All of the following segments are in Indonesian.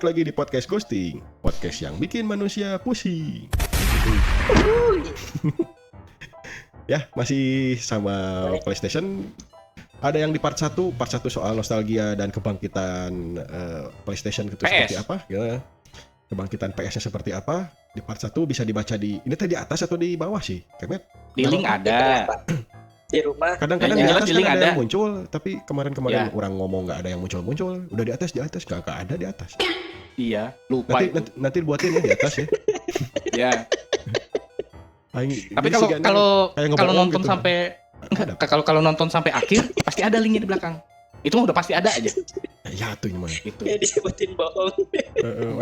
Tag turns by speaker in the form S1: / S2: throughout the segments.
S1: balik lagi di podcast Ghosting, podcast yang bikin manusia pusing. Ya, masih sama PlayStation. Ada yang di part 1 soal nostalgia dan kebangkitan PlayStation itu seperti apa ya. Kebangkitan PS-nya seperti apa. Di part 1 bisa dibaca di ini tadi di atas atau di bawah sih, Kemet?
S2: Di link ada.
S3: Di rumah.
S1: Kadang-kadang
S2: Ya,
S1: di atas
S2: di
S1: kan
S2: link
S1: ada
S2: ada.
S1: yang muncul, tapi kemarin-kemarin
S2: Ya.
S1: orang ngomong nggak ada yang muncul. Udah di atas nggak ada di atas.
S2: Iya, lupa itu.
S1: Nanti buatin ya di atas ya.
S2: Ya.
S1: Aing-
S2: Tapi
S1: jadi sigana kayak
S2: kalau
S1: ngebohong
S2: nonton
S1: gitu.
S2: sampai
S1: Ada.
S2: kalau nonton sampai akhir pasti ada linknya di belakang. Itu udah pasti ada aja.
S1: Ya tuh gimana?
S2: Itu.
S3: Ya disebutin bohong.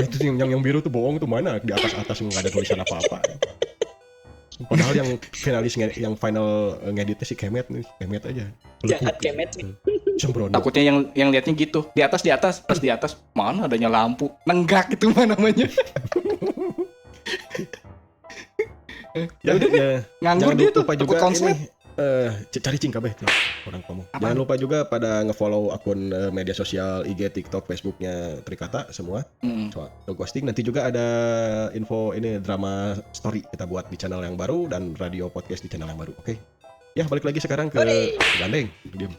S1: Itu yang biru tuh bohong tuh mana? Di atas nggak ada tulisan apa-apa. Padahal yang finalis yang final ngeditnya si Kemet nih, Kemet aja.
S3: Jahat Kemet nih.
S1: Sembrono.
S2: Takutnya yang liatnya gitu. Di atas, pas di atas mana adanya lampu. Nenggak itu mah namanya.
S1: Ya,
S2: Nganggur
S1: jangan
S2: dia tuh,
S1: lupa juga
S2: takut konslet.
S1: ini cari kabeh tuh orang kamu. Jangan lupa juga pada nge-follow akun media sosial IG, TikTok, Facebooknya Trikata semua. Soal No Ghosting. Nanti juga ada info ini drama story kita buat di channel yang baru dan radio podcast di channel yang baru. Oke. Ya balik lagi sekarang ke Gandeng. Diam.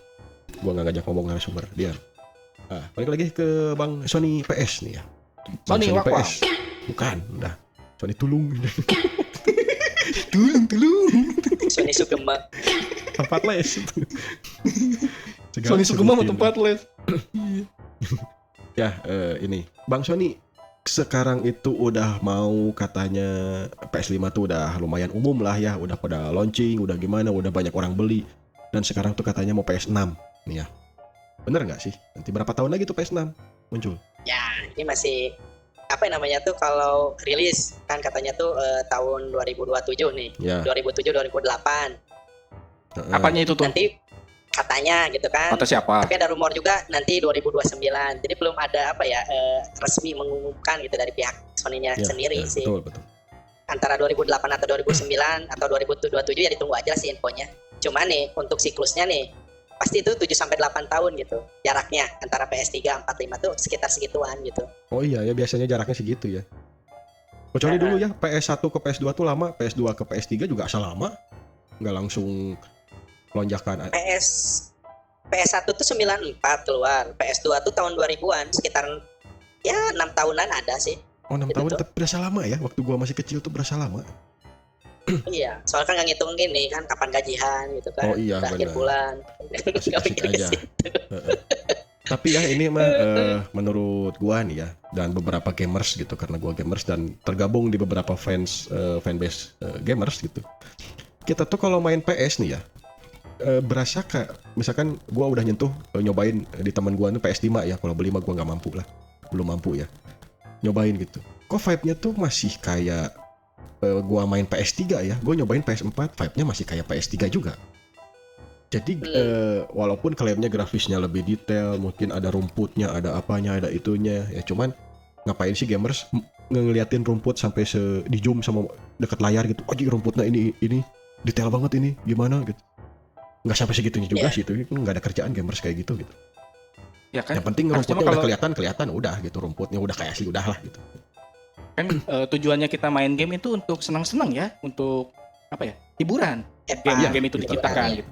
S1: Gua nggak ngajak ngomong narasumber. Diam. Balik lagi ke Bang Sony PS nih ya. Bang
S2: Sony Wakwak.
S1: Bukan, udah. Sony Tulung.
S2: Tulung.
S3: Sony Sugema.
S1: Tempat les.
S2: Sony Sugema mau tempat les.
S1: Ya, ini Bang Sony sekarang itu udah mau katanya PS5 tuh udah lumayan umum lah ya, udah pada launching, udah gimana, udah banyak orang beli. Dan sekarang tuh katanya mau PS6 nih ya. Bener nggak sih? Nanti berapa tahun lagi tuh PS6 muncul?
S3: Ya, ini masih apa namanya tuh kalau rilis kan katanya tuh tahun 2027 nih.
S1: Ya.
S3: 2007 2008.
S2: Apanya itu tuh?
S3: Nanti katanya gitu kan.
S2: Kata siapa?
S3: Tapi ada rumor juga nanti 2029. Jadi belum ada apa ya resmi mengumumkan gitu dari pihak Sony-nya sendiri
S1: ya,
S3: sih.
S1: Betul.
S3: Antara 2008 atau 2009 atau 2027 ya ditunggu aja sih infonya. Cuma nih untuk siklusnya nih pasti itu 7 sampai 8 tahun gitu. Jaraknya antara PS3 45 tuh sekitar segituan gitu.
S1: Oh iya ya, biasanya jaraknya segitu ya. Kecuali dulu ya PS1 ke PS2 tuh lama, PS2 ke PS3 juga asal lama. Nggak langsung lonjakan.
S3: PS1 tuh 94 keluar, PS2 tuh tahun 2000-an, sekitar ya 6 tahunan ada sih.
S1: Oh 6 tahun tapi berasa lama ya. Waktu gua masih kecil tuh berasa lama.
S3: Iya, soalnya kan nggak ngitung gini kan kapan gajian gitu kan.
S1: Oh iya,
S3: akhir
S1: benar.
S3: bulan.
S1: Asik-asik aja. Tapi ya ini mah menurut gua nih ya, dan beberapa gamers gitu, karena gua gamers dan tergabung di beberapa fanbase gamers gitu. Kita tuh kalau main PS nih ya, berasa kayak misalkan gua udah nyentuh nyobain di teman gua tuh PS5 ya, kalau beli mah gua nggak mampu lah, belum mampu ya, nyobain gitu. Kok vibe-nya tuh masih kayak gua main PS3 ya, gua nyobain PS4, vibe-nya masih kayak PS3 juga. Jadi walaupun klaimnya grafisnya lebih detail, mungkin ada rumputnya, ada apanya, ada itunya, ya cuman ngapain sih gamers ngeliatin rumput sampai di zoom sama dekat layar gitu. Oh, rumputnya ini detail banget ini, gimana gitu. Nggak sampai segitunya juga sih itu, nggak ada kerjaan gamers kayak gitu gitu.
S2: Ya kan?
S1: Yang penting
S2: Harusnya
S1: rumputnya
S2: mah
S1: udah kelihatan udah gitu, rumputnya udah kayak asli udah lah gitu.
S2: Kan tujuannya kita main game itu untuk senang-senang ya, untuk apa ya? Hiburan. Game itu diciptakan gitu.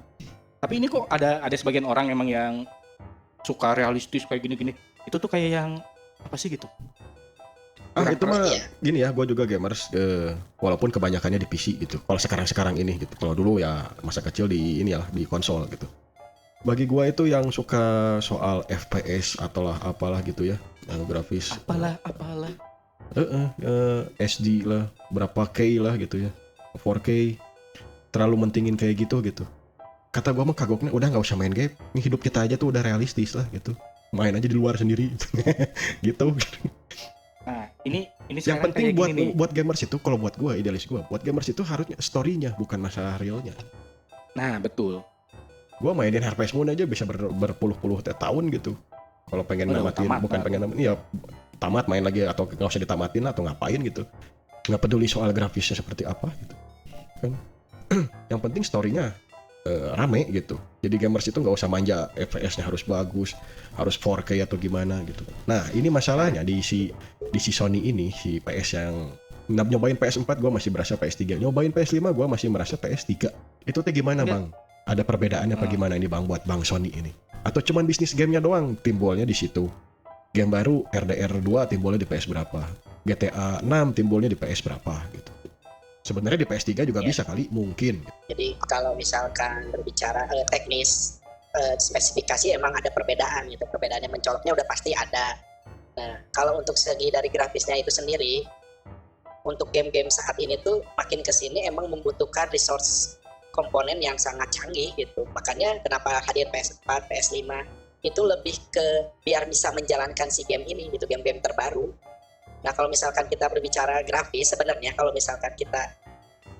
S2: Tapi ini kok ada sebagian orang emang yang suka realistis kayak gini-gini. Itu tuh kayak yang apa sih gitu?
S1: Itu mah gini ya, gue juga gamers walaupun kebanyakannya di PC gitu. Kalau sekarang ini gitu. Kalau dulu ya masa kecil di di konsol gitu. Bagi gue itu yang suka soal FPS atau apalah gitu ya, grafis.
S2: Apalah.
S1: SD lah, berapa K lah gitu ya, 4K. Terlalu mentingin kayak gitu. Kata gue mah kagoknya udah nggak usah main game. Ini hidup kita aja tuh udah realistis lah gitu. Main aja di luar sendiri gitu.
S2: Nah, ini
S1: yang penting buat gamers itu, kalau buat gue, idealis gue, buat gamers itu harusnya story-nya bukan masalah realnya.
S2: Nah, betul.
S1: Gue mainin Harvest Moon aja bisa berpuluh-puluh tahun gitu. Kalau pengen namatin, ya tamat main lagi atau nggak usah ditamatin atau ngapain gitu. Nggak peduli soal grafisnya seperti apa gitu. Kan? Yang penting story-nya rame gitu. Jadi gamers itu nggak usah manja FPS-nya harus bagus, harus 4K atau gimana gitu. Nah ini masalahnya di si Sony ini, si PS yang nyobain PS4 gue masih berasa PS3, nyobain PS5 gue masih merasa PS3. Itu teh gimana bang? Ada perbedaannya apa gimana ini bang buat bang Sony ini? Atau cuman bisnis gamenya doang timbulnya di situ? Game baru RDR 2 timbulnya di PS berapa? GTA 6 timbulnya di PS berapa gitu? Sebenarnya di PS3 juga bisa kali, mungkin.
S3: Jadi kalau misalkan berbicara teknis spesifikasi emang ada perbedaan gitu. Perbedaan yang mencoloknya udah pasti ada. Nah, kalau untuk segi dari grafisnya itu sendiri, untuk game-game saat ini tuh makin kesini emang membutuhkan resource komponen yang sangat canggih gitu. Makanya kenapa hadir PS4, PS5 itu lebih ke biar bisa menjalankan si game ini gitu, game-game terbaru. Nah kalau misalkan kita berbicara grafis, sebenarnya kalau misalkan kita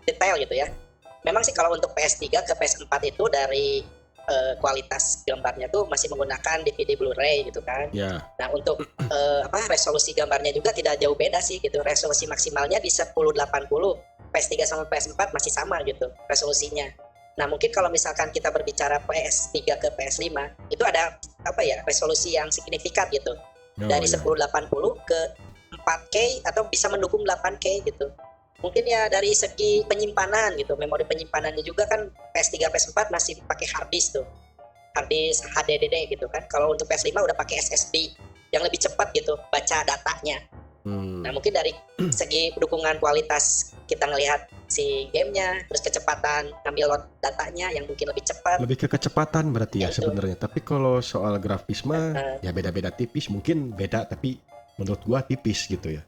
S3: detail gitu ya, memang sih kalau untuk PS3 ke PS4 itu dari kualitas gambarnya tuh masih menggunakan DVD Blu-ray gitu kan.
S1: Ya.
S3: Nah untuk resolusi gambarnya juga tidak jauh beda sih gitu. Resolusi maksimalnya di 1080, PS3 sama PS4 masih sama gitu resolusinya. Nah mungkin kalau misalkan kita berbicara PS3 ke PS5 itu ada resolusi yang signifikan gitu. Dari 1080 ke 4K atau bisa mendukung 8K gitu. Mungkin ya dari segi penyimpanan gitu, memori penyimpanannya juga kan PS3, PS4 masih pakai hard disk tuh. Hard disk HDD gitu kan. Kalau untuk PS5 udah pakai SSD yang lebih cepat gitu baca datanya. Nah mungkin dari segi dukungan kualitas kita ngelihat si gamenya, terus kecepatan ngambil load datanya yang mungkin lebih cepat.
S1: Lebih ke kecepatan berarti ya sebenarnya. Tapi kalau soal grafis mah ya beda-beda tipis, mungkin beda tapi menurut gua tipis gitu ya.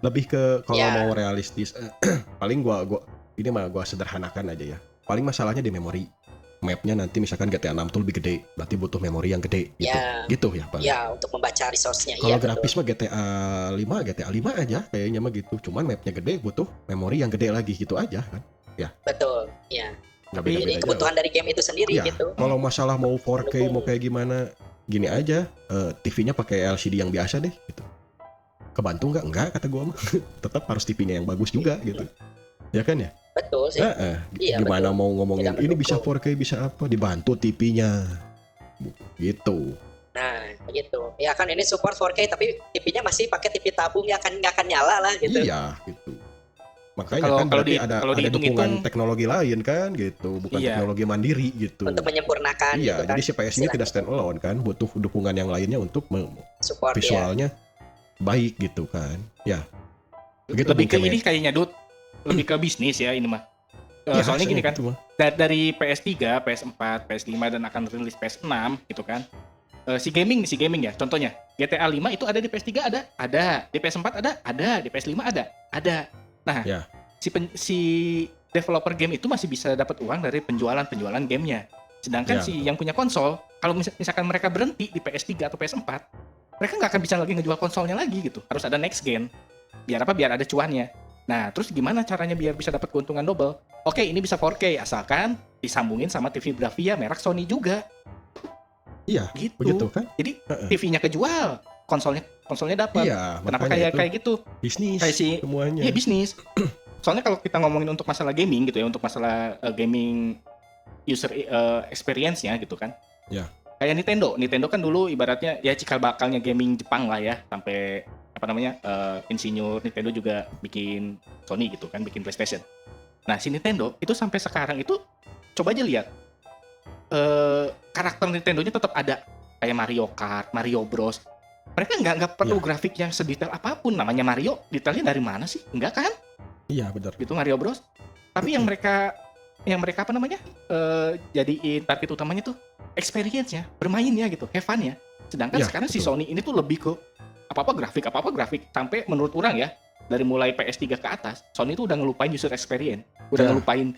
S1: Lebih ke kalau mau realistis, paling gua sederhanakan aja ya. Paling masalahnya di memori. Mapnya nanti misalkan GTA 6 tuh lebih gede, berarti butuh memori yang gede gitu. Gitu ya paling.
S3: Ya, untuk membaca resource-nya.
S1: Kalau grafis mah GTA 5 aja kayaknya mah gitu. Cuman mapnya gede, butuh memori yang gede lagi gitu aja kan. Ya.
S3: Betul, ya.
S1: Tapi
S3: ini kebutuhan dari game itu sendiri gitu.
S1: Kalau masalah mau 4K mau kayak gimana, gini aja, TV-nya pakai LCD yang biasa deh gitu. Kebantu nggak? Enggak kata gua mah. Tetap harus TV-nya yang bagus juga gitu. Ya kan ya?
S3: Betul sih.
S1: Iya, gimana betul. Mau ngomongin ini bisa 4K bisa apa? Dibantu TV-nya. Gitu.
S3: Nah, begitu. Ya kan ini support 4K tapi TV-nya masih pakai TV tabung ya kan nggak akan nyala lah gitu.
S1: Iya, gitu. Makanya kan berarti ada dukungan teknologi lain kan gitu, bukan teknologi mandiri gitu.
S3: Untuk menyempurnakan
S1: gitu
S3: kan.
S1: Jadi si PS ini tidak stand alone kan, butuh dukungan yang lainnya untuk
S3: support
S1: visualnya baik gitu kan. Ya.
S2: Begitu lebih ke ini kayaknya lebih ke bisnis ya ini mah. Soalnya gini kan, dari PS3, PS4, PS5 dan akan rilis PS6 gitu kan. Si gaming ya, contohnya GTA 5 itu ada di PS3 ada, di PS4 ada, di PS5 ada. Nah, si developer game itu masih bisa dapat uang dari penjualan gamenya. Sedangkan si yang punya konsol, kalau misalkan mereka berhenti di PS3 atau PS4, mereka nggak akan bisa lagi ngejual konsolnya lagi gitu. Harus ada next gen. Biar apa? Biar ada cuannya. Nah, terus gimana caranya biar bisa dapat keuntungan double? Oke, ini bisa 4K asalkan disambungin sama TV Bravia merek Sony juga.
S1: Iya,
S2: gitu.
S1: Begitu kan?
S2: Jadi TV-nya kejual, konsolnya dapat.
S1: Iya,
S2: kenapa kayak gitu?
S1: Bisnis
S2: kayak
S1: semuanya.
S2: Iya, bisnis. Soalnya kalau kita ngomongin untuk masalah gaming gitu ya, untuk masalah gaming user experience-nya gitu kan.
S1: Ya.
S2: Kayak Nintendo kan dulu ibaratnya ya cikal bakalnya gaming Jepang lah ya, sampai insinyur Nintendo juga bikin Sony gitu kan, bikin PlayStation. Nah si Nintendo itu sampai sekarang itu coba aja lihat karakter Nintendo-nya tetap ada kayak Mario Kart, Mario Bros. Mereka nggak perlu grafik yang sedetail apapun. Namanya Mario, detailnya dari mana sih? Enggak kan?
S1: Iya benar.
S2: Gitu Mario Bros. Tapi yang mereka jadiin target utamanya tuh experience-nya, bermainnya gitu, have fun-nya. Sedangkan sekarang si Sony ini tuh lebih ke apa-apa grafik sampai menurut orang ya, dari mulai PS3 ke atas, Sony itu udah ngelupain user experience, udah ngelupain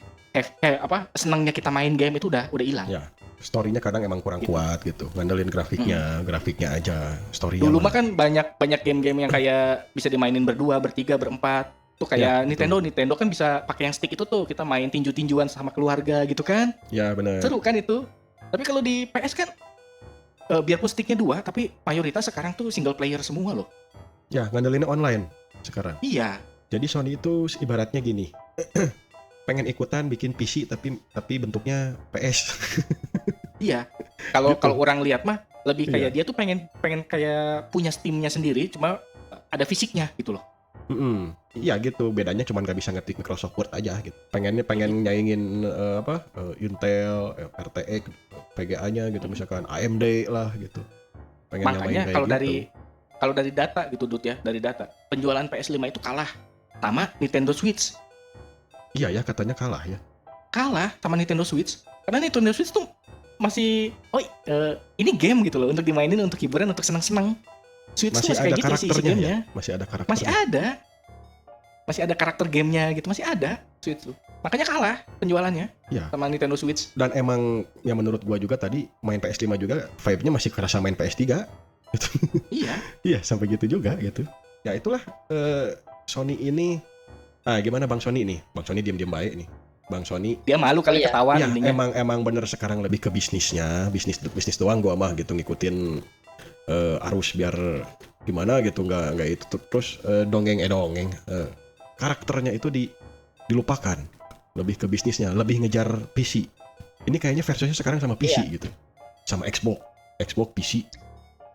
S2: senangnya kita main game itu udah hilang.
S1: Ya. Story-nya kadang emang kurang kuat gitu, ngandelin grafiknya aja, story-nya.
S2: Dulu mah kan banyak game-game yang kayak bisa dimainin berdua, bertiga, berempat. Tuh kayak Nintendo kan bisa pakai yang stick itu tuh, kita main tinju-tinjuan sama keluarga gitu kan.
S1: Ya benar.
S2: Seru kan itu. Tapi kalau di PS kan biarpun sticknya 2, tapi mayoritas sekarang tuh single player semua loh.
S1: Ya, ngandelinnya online sekarang.
S2: Iya.
S1: Jadi Sony itu ibaratnya gini. pengen ikutan bikin PC tapi bentuknya PS.
S2: Iya. Kalau
S1: Gitu.
S2: kalau orang lihat mah lebih kayak
S1: Iya.
S2: dia tuh pengen kayak punya Steam-nya sendiri, cuma ada fisiknya gitu loh.
S1: Iya gitu, bedanya cuma nggak bisa ngetik Microsoft Word aja gitu. Pengen nyaingin Intel, RTX, VGA-nya gitu misalkan AMD lah gitu. Pengen
S2: Makanya
S1: nyamain kayak
S2: kalau dari data gitu Dut ya, dari data penjualan PS5 itu kalah sama Nintendo Switch.
S1: Iya ya katanya kalah ya.
S2: Kalah sama Nintendo Switch. Karena Nintendo Switch tuh masih ini game gitu loh untuk dimainin untuk hiburan, untuk senang-senang. Switch tuh
S1: Masih
S2: masih
S1: ada
S2: kayak gitu isi
S1: karakternya
S2: gamenya.
S1: ya. Masih ada karakternya.
S2: Masih ada karakter gamenya gitu, masih ada Switch tuh. Makanya kalah penjualannya
S1: Iya.
S2: sama Nintendo Switch.
S1: Dan emang yang menurut gua juga tadi main PS5 juga vibe-nya masih kerasa main PS3 gitu.
S2: Iya.
S1: Iya, sampai gitu juga gitu. Ya itulah Sony ini gimana Bang Sony nih? Bang Sony diam-diam baik nih. Bang Sony
S2: Dia malu kali
S3: Iya.
S2: ketahuan
S1: ya
S2: ininya.
S1: emang bener sekarang lebih ke bisnisnya, bisnis doang gua mah gitu ngikutin arus biar gimana gitu nggak itu terus dongeng karakternya itu dilupakan, lebih ke bisnisnya, lebih ngejar PC. Ini kayaknya versinya sekarang sama PC gitu, sama Xbox PC.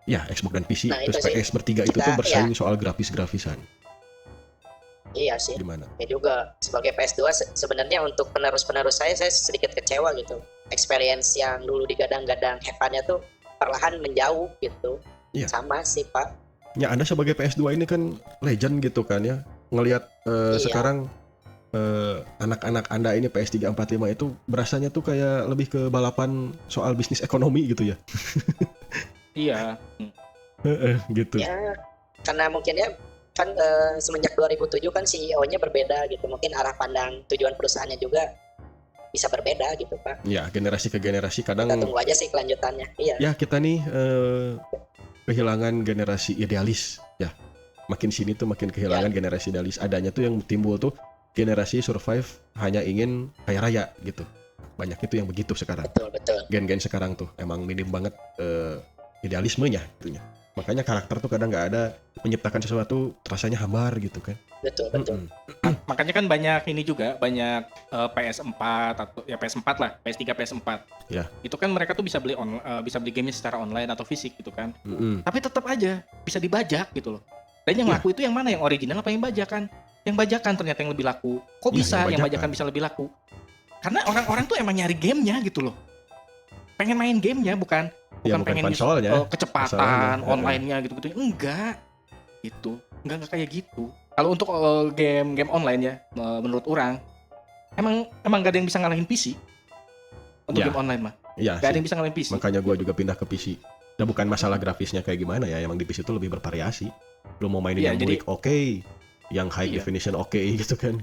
S1: Ya, Xbox dan PC,
S3: Nah,
S1: terus
S3: itu sih.
S1: PS bertiga itu
S3: Kita,
S1: tuh bersaing soal grafis-grafisan.
S3: Iya sih.
S1: Gimana?
S3: Ya juga sebagai PS2 sebenarnya untuk penerus-penerus saya sedikit kecewa gitu. Experience yang dulu digadang-gadang have-nya tuh perlahan menjauh gitu.
S1: Iya.
S3: Sama sih Pak.
S1: Ya, Anda sebagai PS2 ini kan legend gitu kan ya. Ngelihat
S3: Iya.
S1: sekarang anak-anak Anda ini PS3 45 itu berasanya tuh kayak lebih ke balapan soal bisnis ekonomi gitu ya.
S2: Iya.
S1: Gitu.
S3: Ya karena mungkin ya kan semenjak 2007 kan CEO-nya berbeda gitu. Mungkin arah pandang tujuan perusahaannya juga bisa berbeda gitu Pak.
S1: Ya, generasi ke generasi kadang
S3: Kita tunggu aja sih kelanjutannya. Iya.
S1: ya kita nih kehilangan generasi idealis ya. Makin sini tuh makin kehilangan generasi idealis. Adanya tuh yang timbul tuh generasi survive hanya ingin kaya raya gitu. Banyak itu yang begitu sekarang.
S3: Betul.
S1: Gen-gen sekarang tuh emang minim banget idealismenya gitunya. Makanya karakter tuh kadang nggak ada, menciptakan sesuatu rasanya hambar gitu kan.
S3: Betul.
S2: Makanya kan banyak ini juga, banyak PS4 atau ya PS4 lah, PS3, PS4.
S1: Ya.
S2: Itu kan mereka tuh bisa beli gamenya secara online atau fisik gitu kan.
S1: Mm-mm.
S2: Tapi tetap aja bisa dibajak gitu loh. Dan yang
S1: Iya.
S2: laku itu yang mana? Yang original apa yang bajakan? Yang bajakan ternyata yang lebih laku. Kok
S1: Iya,
S2: bisa
S1: yang
S2: yang
S1: bajakan
S2: bajakan bisa lebih laku? Karena orang-orang tuh emang nyari gamenya gitu loh. Pengen main gamenya, bukan
S1: Ya, bukan
S2: pengen
S1: konsolnya.
S2: kecepatan
S1: Masalahnya.
S2: online-nya gitu-gitu. Enggak. Gitu. Enggak kayak gitu. Kalau untuk game online ya, menurut orang emang gak ada yang bisa ngalahin PC. Untuk
S1: Ya.
S2: game online mah.
S1: Iya
S2: Gak ada
S1: sih.
S2: yang bisa ngalahin PC.
S1: Makanya gua juga pindah ke PC. Dan bukan masalah grafisnya kayak gimana ya, emang di PC itu lebih bervariasi. Lu mau mainin
S2: Iya,
S1: yang
S2: jadi-
S1: bulik oke, yang high
S2: Iya.
S1: definition oke gitu kan.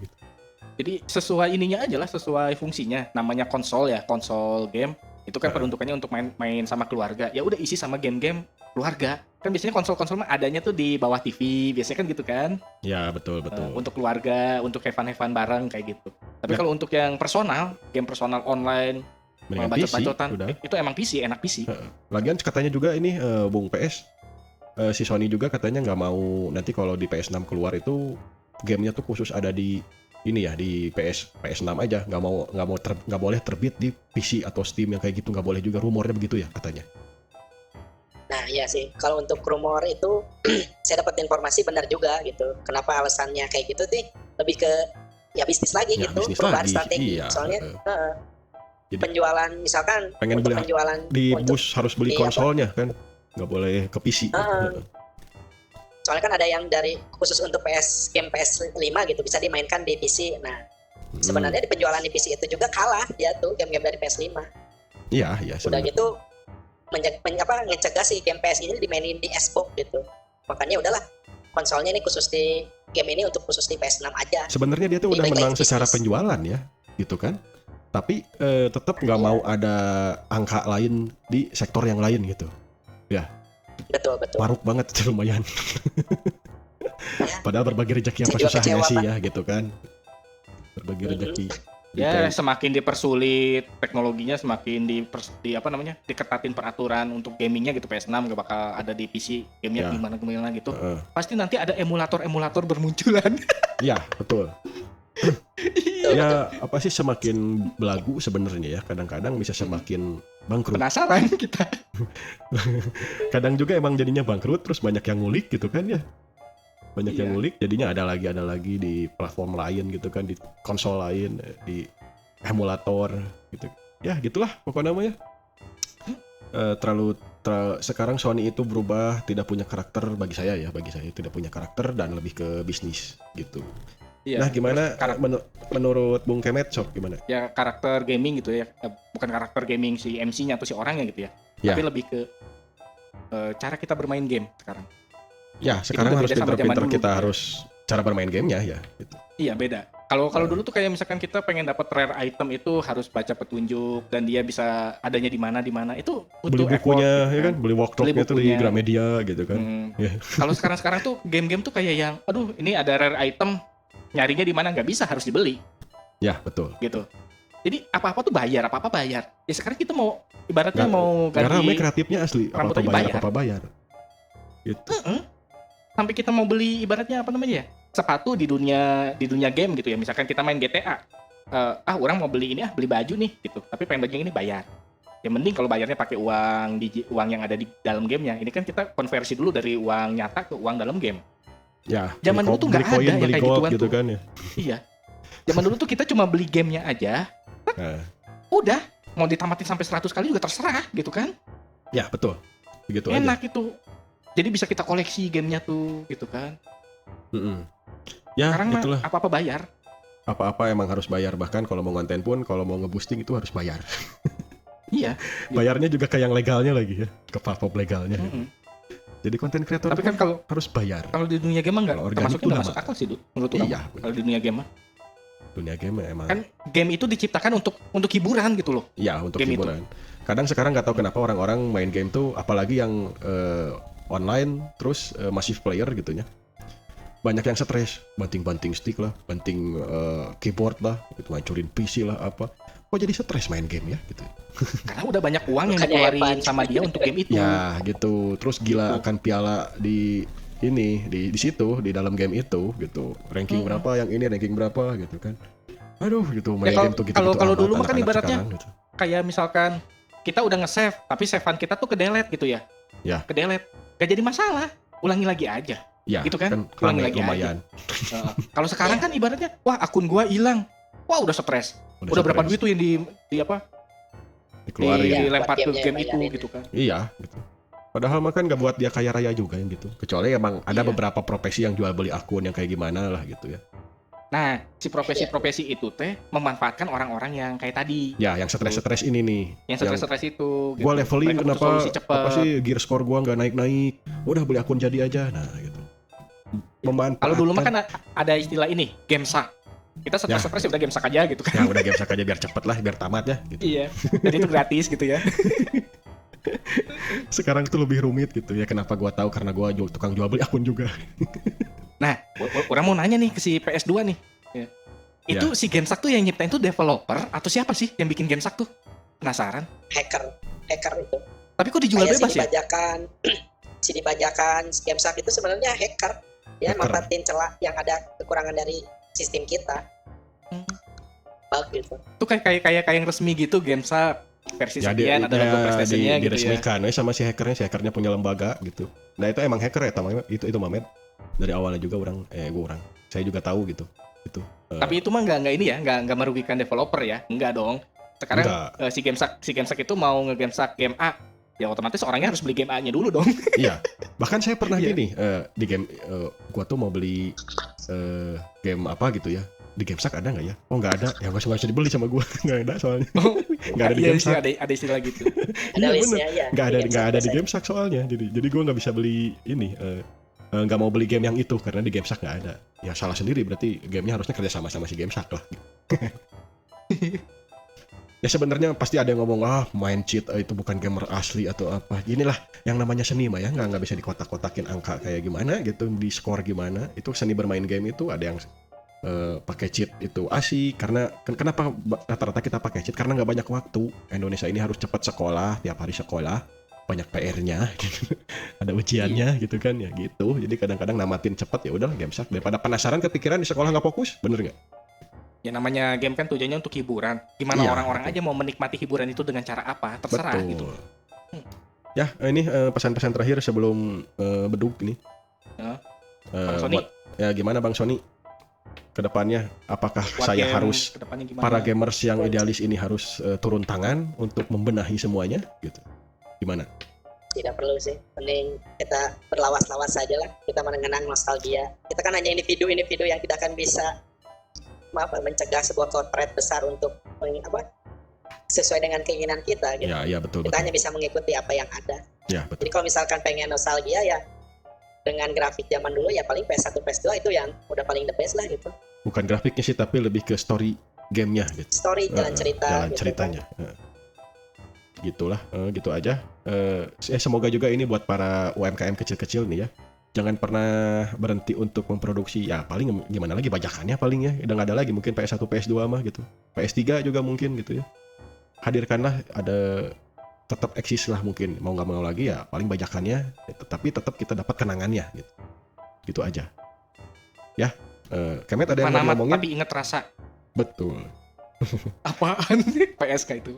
S2: Jadi sesuai ininya aja lah, sesuai fungsinya. Namanya konsol ya, konsol game. Itu kan peruntukannya untuk main sama keluarga. Ya udah isi sama game-game keluarga. Kan biasanya konsol-konsol mah adanya tuh di bawah TV, biasanya kan gitu kan.
S1: Ya, betul.
S2: Untuk keluarga, untuk have fun bareng kayak gitu. Tapi
S1: Ya.
S2: kalau untuk yang personal, game personal online,
S1: Mendingan PC
S2: bacot-bacotan,
S1: udah.
S2: itu emang PC, enak PC.
S1: Lagian katanya juga ini Bung PS si Sony juga katanya nggak mau nanti kalau di PS6 keluar itu gamenya tuh khusus ada di ini ya di PS6 aja, nggak boleh terbit di PC atau Steam yang kayak gitu, nggak boleh juga, rumornya begitu ya katanya.
S3: Nah iya sih, kalau untuk rumor itu saya dapat informasi benar juga gitu. Kenapa alasannya kayak gitu sih? Lebih ke ya bisnis lagi
S1: Ya,
S3: gitu,
S1: bisnis
S3: perubahan
S1: lagi,
S3: strategi.
S1: iya,
S3: Soalnya
S1: Jadi-
S3: penjualan misalkan
S1: Pengen
S3: untuk
S1: beli
S3: penjualan
S1: di
S3: untuk
S1: bus harus beli
S3: iya,
S1: konsolnya kan, nggak boleh ke PC.
S3: soalnya kan ada yang dari khusus untuk game PS5 gitu bisa dimainkan di PC. Nah, sebenarnya di penjualan di PC itu juga kalah dia tuh game-game dari PS5.
S1: Iya
S3: Udah
S1: sebenarnya.
S3: gitu ngecegah si game PS ini dimainin di Xbox gitu. Makanya udahlah konsolnya ini khusus di game ini untuk khusus di PS6 aja.
S1: Sebenarnya dia tuh udah
S3: Jadi
S1: menang
S3: baik-baik
S1: secara
S3: bisnis.
S1: penjualan ya, gitu kan. Tapi tetap nggak
S3: Iya.
S1: mau ada angka lain di sektor yang lain gitu.
S3: Betul.
S1: Paruk banget itu lumayan. Padahal berbagi rezeki apa
S3: Saya juga
S1: susahnya
S3: kecewa,
S1: sih
S3: Pak.
S1: ya gitu kan. Berbagi rezeki.
S2: Ya
S1: Dicari-
S2: semakin dipersulit teknologinya, semakin diketatin peraturan untuk gamingnya gitu. PS6 gak bakal ada di PC gamenya
S1: Ya.
S2: gimana gitu.
S1: Heeh.
S2: Pasti nanti ada emulator bermunculan.
S1: Iya betul. Ya apa sih, semakin belagu sebenarnya ya, kadang-kadang bisa semakin bangkrut.
S2: Penasaran kita.
S1: Kadang juga emang jadinya bangkrut, terus banyak yang ngulik gitu kan ya. Banyak yang
S2: Iya.
S1: ngulik, jadinya ada lagi di platform lain gitu kan, di konsol lain, di emulator gitu. Ya gitulah pokoknya namanya. Sekarang Sony itu berubah, tidak punya karakter bagi saya tidak punya karakter dan lebih ke bisnis gitu.
S2: Iya.
S1: Nah gimana menurut Bung Kemet, Sok, gimana?
S2: Ya karakter gaming gitu ya, bukan karakter gaming si MC-nya atau si orangnya gitu ya,
S1: Ya.
S2: tapi lebih ke cara kita bermain game sekarang.
S1: Ya sekarang
S2: udah
S1: harus
S2: beda sama
S1: pinter-pinter
S2: zaman dulu,
S1: kita
S2: gitu ya.
S1: harus cara bermain gamenya ya gitu.
S2: Iya beda. Kalau dulu tuh kayak misalkan kita pengen dapat rare item itu harus baca petunjuk dan dia bisa adanya di mana itu
S1: Beli
S2: butuh effort,
S1: bukunya
S2: gitu
S1: ya kan, beli walkthrough-nya tuh di
S2: bukunya.
S1: Gramedia gitu kan. Ya.
S2: Kalau sekarang tuh game-game tuh kayak yang, aduh ini ada rare item, nyarinya di mana nggak bisa, harus dibeli
S1: Ya betul.
S2: gitu. Jadi apa-apa tuh bayar, apa-apa bayar. Ya sekarang kita mau ibaratnya mau
S1: Nggak rame
S2: ganti
S1: kreatifnya asli,
S2: rambut
S1: apa-apa
S2: aja
S1: bayar,
S2: bayar.
S1: apa-apa bayar. Gitu.
S2: sampai kita mau beli ibaratnya apa namanya ya, sepatu di dunia game gitu ya, misalkan kita main GTA, orang mau beli ini, beli baju nih gitu, tapi pengen baju yang ini bayar. Ya mending kalau bayarnya pakai uang yang ada di dalam gamenya. Ini kan kita konversi dulu dari uang nyata ke uang dalam game.
S1: Ya.
S2: Zaman dulu tuh nggak ada yang
S1: beli
S2: kayak
S1: gold
S2: gituan
S1: gitu
S2: tuh.
S1: kan ya.
S2: Iya, zaman dulu tuh kita cuma beli gamenya aja,
S1: Nah,
S2: udah mau ditamatin sampai 100 kali juga terserah gitu kan.
S1: ya betul. Begitu aja.
S2: Enak itu. Jadi bisa kita koleksi gamenya tuh gitu kan.
S1: Mm-mm. Ya
S2: Sekarang mah
S1: itulah,
S2: apa-apa bayar.
S1: apa-apa emang harus bayar, bahkan kalau mau ngonten pun, kalau mau ngeboosting itu harus bayar.
S2: Iya.
S1: Bayarnya juga kayak yang legalnya lagi ya, ke platform legalnya.
S2: Mm-mm.
S1: Jadi konten kreator
S2: Tapi kan
S1: pun
S2: kalau
S1: harus bayar.
S2: di dunia game mah nggak
S1: Kalau organik
S2: termasuk
S1: tuh
S2: nggak
S1: udah
S2: masuk akal sih, menurut orang.
S1: Iya,
S2: Kalau di dunia game mah
S1: dunia game emang.
S2: kan game itu diciptakan untuk hiburan gitu loh.
S1: Ya untuk
S2: game
S1: hiburan. Kadang sekarang nggak tahu kenapa orang-orang main game tuh, apalagi yang online terus masih player gitunya, banyak yang stres, banting-banting stick lah, banting keyboard lah, gitu, hancurin PC lah apa. Kok jadi stres main game ya gitu.
S2: Karena udah banyak uang yang
S3: Bukannya
S2: dikeluarin
S3: hebat.
S2: sama dia untuk game itu.
S1: Ya gitu. Terus gila
S2: Gitu.
S1: akan piala di situ, di dalam game itu gitu. Ranking berapa yang ini, ranking berapa gitu kan. Aduh gitu, main
S2: Ya,
S1: game tuh gitu.
S2: kalau dulu mah kan
S1: anak-anak
S2: ibaratnya
S1: sekarang, gitu.
S2: kayak misalkan kita udah nge-save tapi save-an kita tuh ke-delete gitu ya.
S1: Ya.
S2: Ke-delete. Gak jadi masalah. Ulangi lagi aja.
S1: Ya,
S2: gitu kan?
S1: rame,
S2: Ulangi lagi
S1: lumayan.
S2: Kalau sekarang kan ibaratnya, wah akun gua hilang. Wah udah stres. Udah berapa duit tuh yang di apa?
S1: dikeluarin.
S3: Iya.
S2: Dilempar
S3: buat
S2: ke
S3: gamenya
S2: game itu
S3: bayarin.
S2: gitu kan.
S1: Iya, gitu. Padahal mah kan gak buat dia kaya raya juga yang gitu. Kecuali emang ada
S2: Iya.
S1: beberapa profesi yang jual beli akun yang kayak gimana lah gitu ya.
S2: Nah, si profesi-profesi itu teh memanfaatkan orang-orang yang kayak tadi,
S1: Ya, yang stres-stres ini nih.
S2: yang stres-stres itu.
S1: Gua leveling
S2: Mereka butuh
S1: kenapa
S2: solusi cepet.
S1: apa sih gear score gua nggak naik-naik. Udah beli akun jadi aja. Nah, gitu. Memanfaatkan.
S2: Kalau dulu mah kan ada istilah ini, game suck. Kita stres-stres ya udah game suck aja gitu kan.
S1: Ya udah game saja biar cepet lah, biar tamat ya gitu.
S2: Iya. Dan itu gratis gitu ya.
S1: Sekarang tuh lebih rumit gitu ya. Kenapa gua tahu? Karena gua tukang jual beli akun juga.
S2: Nah, orang mau nanya nih ke si PS2 nih. Ya. Itu si GameSack tuh yang nyiptain tuh developer atau siapa sih yang bikin GameSack tuh? Penasaran.
S3: hacker itu.
S2: Tapi kok dijual
S3: Kayak
S2: bebas ya?
S3: si dibajakan GameStop itu sebenarnya hacker. Dia
S1: Hacker.
S3: manfaatin celah yang ada kekurangan dari sistem kita.
S2: Hmm.
S3: Bug gitu.
S2: Tuh kayak yang resmi gitu GameSack versi sekian ada logo PlayStation-nya gitu ya.
S1: diresmikan sama si hackernya punya lembaga gitu. Nah itu emang hacker ya, itu Mamet. Dari awalnya juga saya juga tahu gitu. Itu.
S2: Tapi itu mah nggak ini ya, nggak merugikan developer ya, nggak dong. Sekarang si GameSack itu mau nge-GameSack game A, ya otomatis orangnya harus beli game A-nya dulu dong.
S1: Iya. Bahkan saya pernah
S2: Iya.
S1: gini di game gua tuh mau beli game apa gitu ya. Di GameSack ada nggak ya? Oh nggak ada. Ya nggak usah dibeli sama gua. Nggak ada soalnya. Nggak ada di
S2: Iya sih,
S1: GameSack.
S2: ada istilah gitu.
S3: Ada
S1: Iya,
S3: listnya ya.
S1: Nggak ada di
S3: biasanya.
S1: GameSack soalnya. Jadi gua nggak bisa beli ini. Nggak mau beli game yang itu karena di GameSack nggak ada. Ya salah sendiri, berarti gamenya harusnya kerja sama si GameSack lah. Ya sebenarnya pasti ada yang ngomong main cheat itu bukan gamer asli atau apa. Inilah yang namanya seni mah ya, nggak bisa dikotak-kotakin angka kayak gimana gitu, di skor gimana. Itu seni bermain game itu ada yang pakai cheat itu asik karena kenapa rata-rata kita pakai cheat karena nggak banyak waktu. Indonesia ini harus cepat sekolah, tiap hari sekolah, banyak PR-nya, ada ujiannya gitu kan ya gitu. Jadi kadang-kadang namatin cepat ya udah GameSack daripada penasaran kepikiran di sekolah nggak fokus, bener nggak?
S2: Ya namanya game kan tujuannya untuk hiburan. Gimana
S1: Iya,
S2: orang-orang
S1: betul.
S2: aja mau menikmati hiburan itu dengan cara apa? Terserah
S1: Betul.
S2: gitu.
S1: Ya, ini pesan-pesan terakhir sebelum beduk ini.
S2: Ya.
S1: Eh,
S2: Bang Sony.
S1: ya gimana Bang Sony? Kedepannya apakah
S2: Buat
S1: saya
S2: game
S1: harus
S2: kedepannya gimana?
S1: para gamers yang idealis ini harus turun tangan untuk membenahi semuanya gitu? Gimana?
S3: Tidak perlu sih, mending kita berlawas-lawas saja lah, kita mengenang nostalgia. Kita kan hanya individu-individu yang tidak akan bisa mencegah sebuah corporate besar untuk sesuai dengan keinginan kita gitu.
S1: Ya, betul
S3: Kita
S1: betul.
S3: hanya bisa mengikuti apa yang ada.
S1: Ya, betul.
S3: Jadi kalau misalkan pengen nostalgia ya dengan grafik zaman dulu ya paling PS1 PS2 itu yang udah paling the best lah gitu.
S1: Bukan grafiknya sih tapi lebih ke story gamenya gitu.
S3: Story, jalan cerita
S1: Jalan
S3: gitu
S1: ceritanya. Gitulah, gitu aja. Semoga juga ini buat para UMKM kecil-kecil nih ya. Jangan pernah berhenti untuk memproduksi. Ya paling gimana lagi bajakannya paling ya. Udah nggak ada lagi mungkin PS1, PS2 mah gitu. PS3 juga mungkin gitu ya. Hadirkanlah ada tetap eksis lah mungkin mau nggak mau lagi ya paling bajakannya tapi tetap kita dapat kenangannya gitu aja ya. Kemet ada yang mau
S2: Panamat
S1: ngomongin?
S2: tapi inget rasa.
S1: Betul.
S2: Apaan? PSK itu.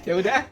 S2: Ya udah.